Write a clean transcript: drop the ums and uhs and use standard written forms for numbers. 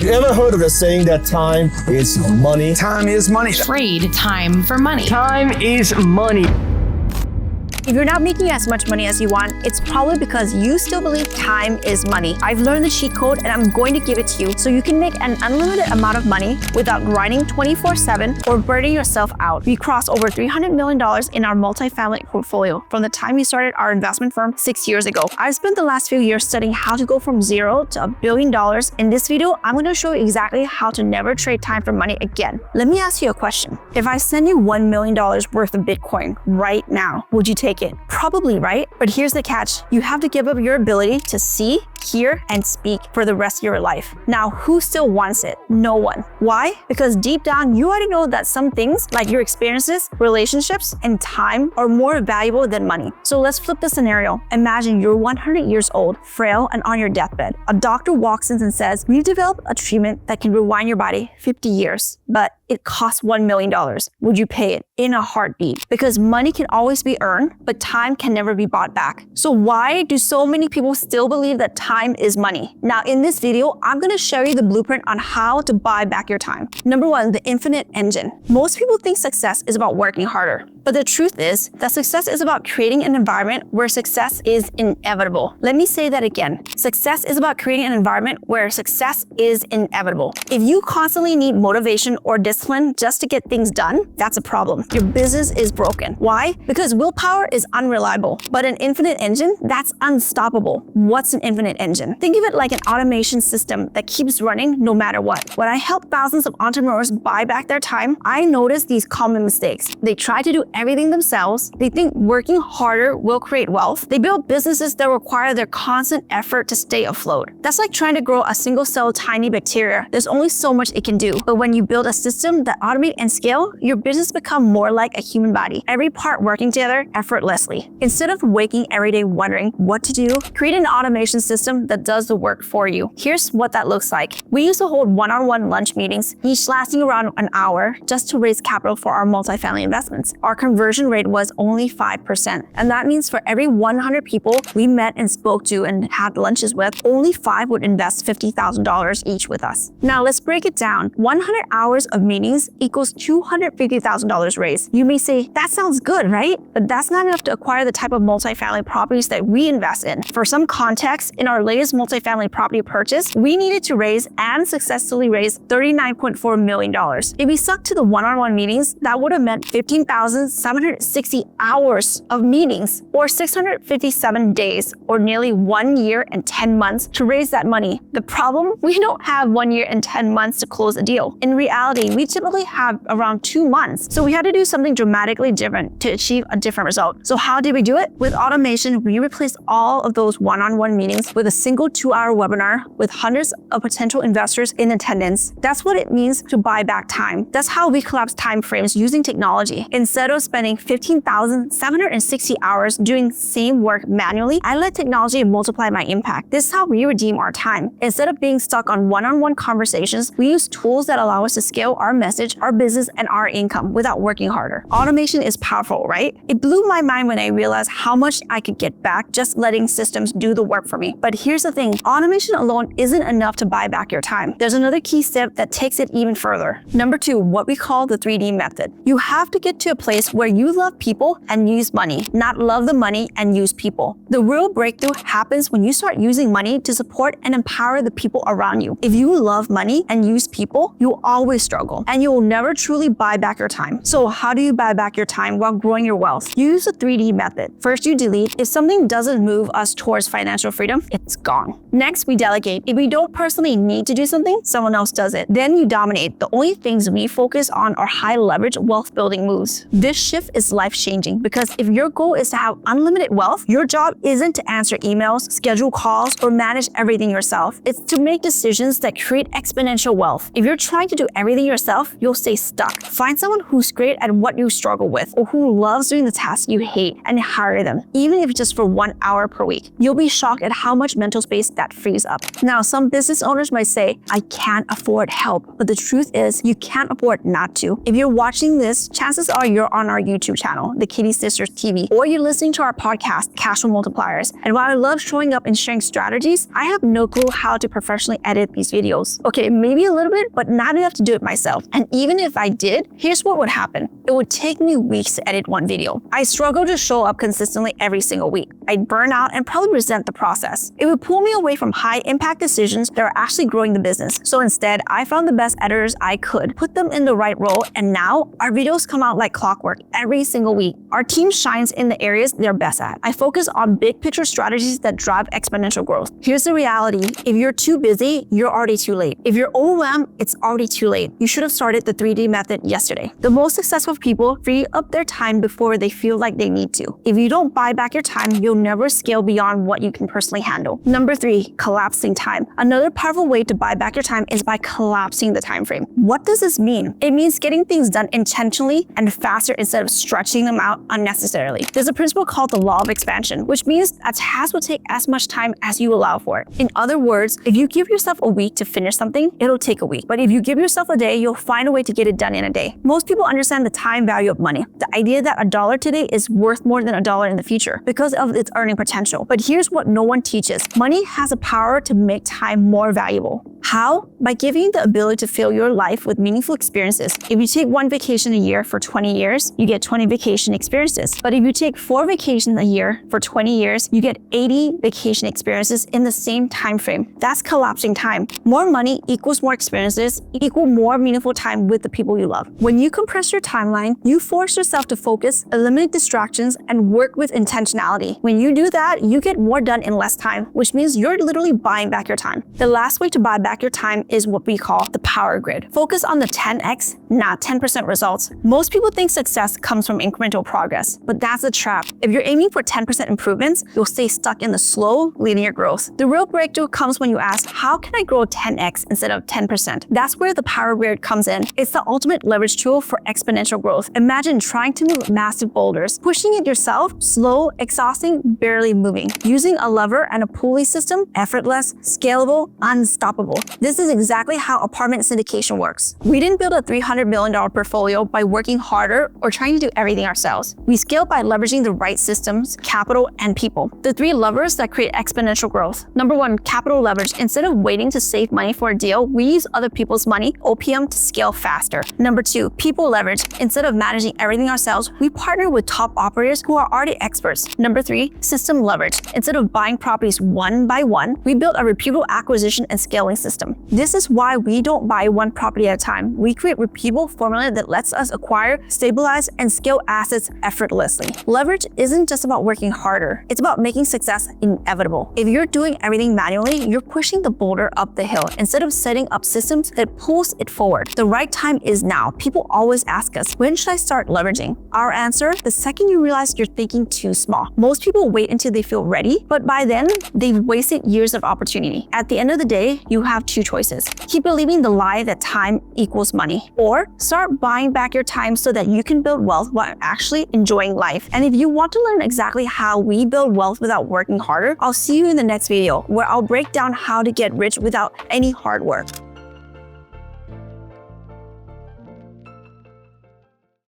You ever heard of the saying that time is money? Time is money. Trade time for money. Time is money. If you're not making as much money as you want, it's probably because you still believe time is money. I've learned the cheat code and I'm going to give it to you so you can make an unlimited amount of money without grinding 24/7 or burning yourself out. We crossed over $300 million in our multifamily portfolio from the time we started our investment firm 6 years ago. I've spent the last few years studying how to go from zero to $1 billion. In this video, I'm going to show you exactly how to never trade time for money again. Let me ask you a question. If I send you $1 million worth of Bitcoin right now, would you take it? Probably, right? But here's the catch. You have to give up your ability to see, hear, and speak for the rest of your life. Now, who still wants it? No one. Why? Because deep down, you already know that some things, like your experiences, relationships, and time, are more valuable than money. So let's flip the scenario. Imagine you're 100 years old, frail, and on your deathbed. A doctor walks in and says, we've developed a treatment that can rewind your body 50 years, but it costs $1 million. Would you pay it? In a heartbeat. Because money can always be earned, but time can never be bought back. So why do so many people still believe that time is money? Now, in this video, I'm going to show you the blueprint on how to buy back your time. Number one, the infinite engine. Most people think success is about working harder. But the truth is that success is about creating an environment where success is inevitable. Let me say that again. Success is about creating an environment where success is inevitable. If you constantly need motivation or discipline just to get things done, that's a problem. Your business is broken. Why? Because willpower is unreliable, but an infinite engine, that's unstoppable. What's an infinite engine? Think of it like an automation system that keeps running no matter what. When I help thousands of entrepreneurs buy back their time, I notice these common mistakes. They try to do everything themselves. They think working harder will create wealth. They build businesses that require their constant effort to stay afloat. That's like trying to grow a single cell tiny bacteria. There's only so much it can do. But when you build a system that automate and scale, your business becomes more like a human body, every part working together effortlessly. Instead of waking every day wondering what to do, create an automation system that does the work for you. Here's what that looks like. We used to hold one-on-one lunch meetings, each lasting around an hour, just to raise capital for our multifamily investments. Our conversion rate was only 5%. And that means for every 100 people we met and spoke to and had lunches with, only 5 would invest $50,000 each with us. Now let's break it down. 100 hours of meetings equals $250,000 raised. You may say, that sounds good, right? But that's not enough to acquire the type of multifamily properties that we invest in. For some context, in our latest multifamily property purchase, we needed to raise and successfully raise $39.4 million. If we stuck to the one-on-one meetings, that would have meant 15,760 hours of meetings, or 657 days, or nearly 1 year and 10 months to raise that money. The problem? We don't have 1 year and 10 months to close a deal. In reality, we typically have around 2 months. So we had to do something dramatically different to achieve a different result. So how did we do it? With automation, we replaced all of those one-on-one meetings with a single 2-hour webinar with hundreds of potential investors in attendance. That's what it means to buy back time. That's how we collapse time frames using technology. Instead of spending 15,760 hours doing same work manually, I let technology multiply my impact. This is how we redeem our time. Instead of being stuck on one-on-one conversations, we use tools that allow us to scale our message, our business, and our income without working harder. Automation is powerful, right? It blew my mind when I realized how much I could get back just letting systems do the work for me. But here's the thing, automation alone isn't enough to buy back your time. There's another key step that takes it even further. Number 2, what we call the 3D method. You have to get to a place where you love people and use money, not love the money and use people. The real breakthrough happens when you start using money to support and empower the people around you. If you love money and use people, you'll always struggle and you will never truly buy back your time. So how do you buy back your time while growing your wealth? Use the 3D method. First, you delete. If something doesn't move us towards financial freedom, it's gone. Next, we delegate. If we don't personally need to do something, someone else does it. Then you dominate. The only things we focus on are high leverage wealth building moves. This shift is life-changing because if your goal is to have unlimited wealth, your job isn't to answer emails, schedule calls, or manage everything yourself. It's to make decisions that create exponential wealth. If you're trying to do everything yourself, you'll stay stuck. Find someone who's great at what you struggle with or who loves doing the tasks you hate and hire them, even if just for 1 hour per week. You'll be shocked at how much mental space that frees up. Now, some business owners might say, I can't afford help, but the truth is you can't afford not to. If you're watching this, chances are you're on on our YouTube channel, the Kitti Sisters TV, or you're listening to our podcast, Cash Flow Multipliers. And while I love showing up and sharing strategies, I have no clue how to professionally edit these videos. Okay, maybe a little bit, but not enough to do it myself. And even if I did, here's what would happen. It would take me weeks to edit one video. I struggle to show up consistently every single week. I'd burn out and probably resent the process. It would pull me away from high impact decisions that are actually growing the business. So instead, I found the best editors I could, put them in the right role, and now our videos come out like clockwork every single week. Our team shines in the areas they're best at. I focus on big picture strategies that drive exponential growth. Here's the reality. If you're too busy, you're already too late. If you're overwhelmed, it's already too late. You should have started the 3D method yesterday. The most successful people free up their time before they feel like they need to. If you don't buy back your time, you'll never scale beyond what you can personally handle. Number 3, collapsing time. Another powerful way to buy back your time is by collapsing the time frame. What does this mean? It means getting things done intentionally and faster instead of stretching them out unnecessarily. There's a principle called the law of expansion, which means a task will take as much time as you allow for it. In other words, if you give yourself a week to finish something, it'll take a week. But if you give yourself a day, you'll find a way to get it done in a day. Most people understand the time value of money, the idea that $1 today is worth more than $1 in the future because of its earning potential. But here's what no one teaches. Money has a power to make time more valuable. How? By giving you the ability to fill your life with meaningful experiences. If you take one vacation a year for 20 years, you get 20 vacation experiences. But if you take 4 vacations a year for 20 years, you get 80 vacation experiences in the same time frame. That's collapsing time. More money equals more experiences, equal more meaningful time with the people you love. When you compress your timeline, you force yourself to focus, eliminate distractions, and work with intentionality. When you do that, you get more done in less time, which means you're literally buying back your time. The last way to buy back your time is what we call the power grid. Focus on the 10x, not 10% results. Most people think success comes from incremental progress, but that's a trap. If you're aiming for 10% improvements, you'll stay stuck in the slow, linear growth. The real breakthrough comes when you ask, how can I grow 10x instead of 10%? That's where the power grid comes in. It's the ultimate leverage tool for exponential growth. Imagine trying to move massive boulders, pushing it yourself, slow, exhausting, barely moving. Using a lever and a pulley system, effortless, scalable, unstoppable. This is exactly how apartment syndication works. We didn't build a $300 million portfolio by working harder or trying to do everything ourselves. We scale by leveraging the right systems, capital, and people. The 3 levers that create exponential growth. Number 1, capital leverage. Instead of waiting to save money for a deal, we use other people's money, OPM, to scale faster. Number 2, people leverage. Instead of managing everything ourselves, we partner with top operators who are already experts. Number 3, system leverage. Instead of buying properties one by one, we built a repeatable acquisition and scaling system. This is why we don't buy one property at a time. We create repeatable formula that lets us acquire, stabilize, and scale assets effortlessly. Leverage isn't just about working harder. It's about making success inevitable. If you're doing everything manually, you're pushing the boulder up the hill instead of setting up systems that pulls it forward. The right time is now. People always ask us, when should I start leveraging? Our answer, the second you realize you're thinking too small. Most people wait until they feel ready, but by then, they've wasted years of opportunity. At the end of the day, you have 2 choices. Keep believing the lie that time equals money, or start buying back your time so that you can build wealth while actually enjoying life. And if you want to learn exactly how we build wealth without working harder, I'll see you in the next video where I'll break down how to get rich without any hard work.